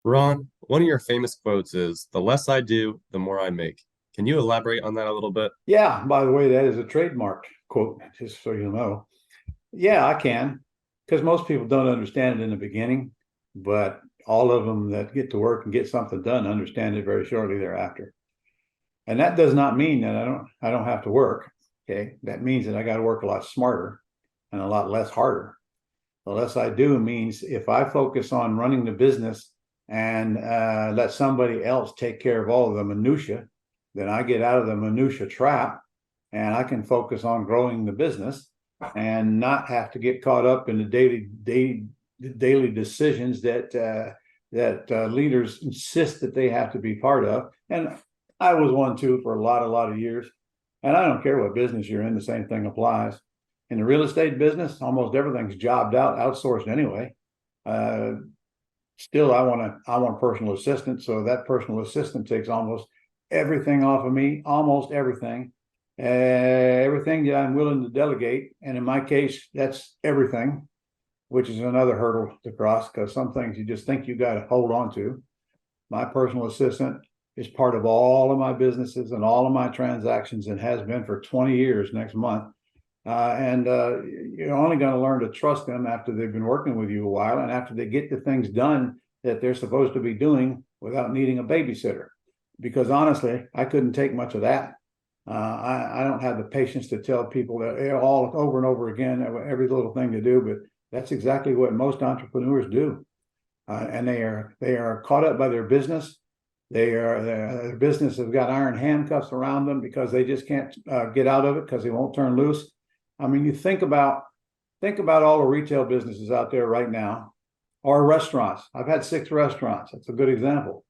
Ron, one of your famous quotes is, "The less I do, the more I make." Can you elaborate on that a little bit? Yeah, by the way, that is a trademark quote, just so you know. Yeah, I can, because most people don't understand it in the beginning, but all of them that get to work and get something done understand it very shortly thereafter. And that does not mean that I don't have to work. Okay. That means that I got to work a lot smarter and a lot less harder. The less I do means if I focus on running the business and let somebody else take care of all of the minutia, then I get out of the minutia trap and I can focus on growing the business and not have to get caught up in the daily decisions that leaders insist that they have to be part of. And I was one too for a lot of years. And I don't care what business you're in, the same thing applies. In the real estate business, almost everything's jobbed out, outsourced anyway. Uh, Still, I want personal assistant, so that personal assistant takes almost everything off of me, almost everything, everything that I'm willing to delegate, and in my case, that's everything, which is another hurdle to cross because some things you just think you got to hold on to. My personal assistant is part of all of my businesses and all of my transactions and has been for 20 years next month. And you're only going to learn to trust them after they've been working with you a while and after they get the things done that they're supposed to be doing without needing a babysitter. Because honestly, I couldn't take much of that. I don't have the patience to tell people that all over and over again, every little thing to do, but that's exactly what most entrepreneurs do. And they are caught up by their business. Their business has got iron handcuffs around them because they just can't get out of it because they won't turn loose. I mean, you think about all the retail businesses out there right now, or restaurants. I've had 6 restaurants. That's a good example.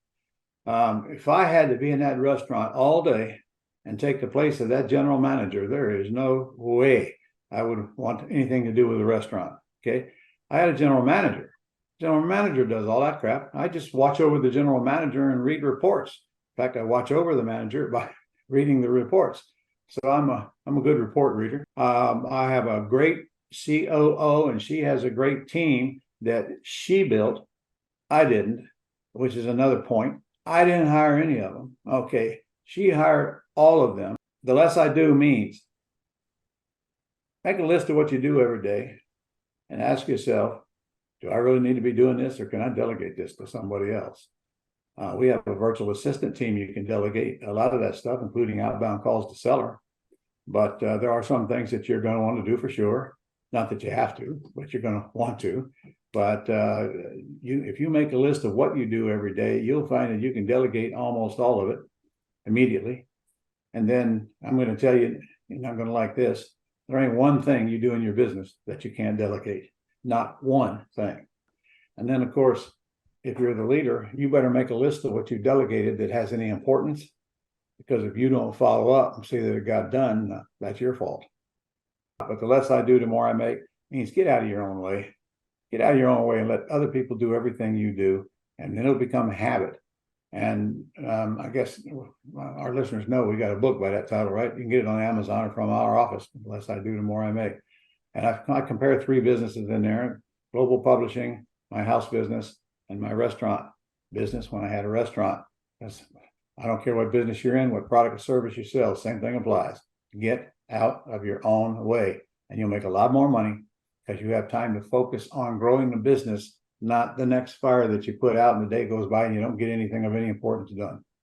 If I had to be in that restaurant all day and take the place of that general manager, there is no way I would want anything to do with the restaurant. Okay. I had a general manager. General manager does all that crap. I just watch over the general manager and read reports. In fact, I watch over the manager by reading the reports. So I'm a good report reader. I have a great COO, and she has a great team that she built. I didn't, which is another point. I didn't hire any of them. Okay, she hired all of them. The less I do means make a list of what you do every day and ask yourself, do I really need to be doing this, or can I delegate this to somebody else? We have a virtual assistant team. You can delegate a lot of that stuff, including outbound calls to seller. But there are some things that you're going to want to do for sure. Not that you have to, but you're going to want to. But if you make a list of what you do every day, you'll find that you can delegate almost all of it immediately. And then I'm going to tell you, you're not going to like this. There ain't one thing you do in your business that you can't delegate. Not one thing. And then, of course, if you're the leader, you better make a list of what you delegated that has any importance. Because if you don't follow up and see that it got done, that's your fault. But the less I do, the more I make means get out of your own way. Get out of your own way and let other people do everything you do. And then it'll become a habit. And I guess our listeners know we got a book by that title, right? You can get it on Amazon or from our office. The less I do, the more I make. And I compare 3 businesses in there: global publishing, my house business, and my restaurant business when I had a restaurant. I don't care what business you're in, what product or service you sell, same thing applies. Get out of your own way and you'll make a lot more money because you have time to focus on growing the business, not the next fire that you put out and the day goes by and you don't get anything of any importance done.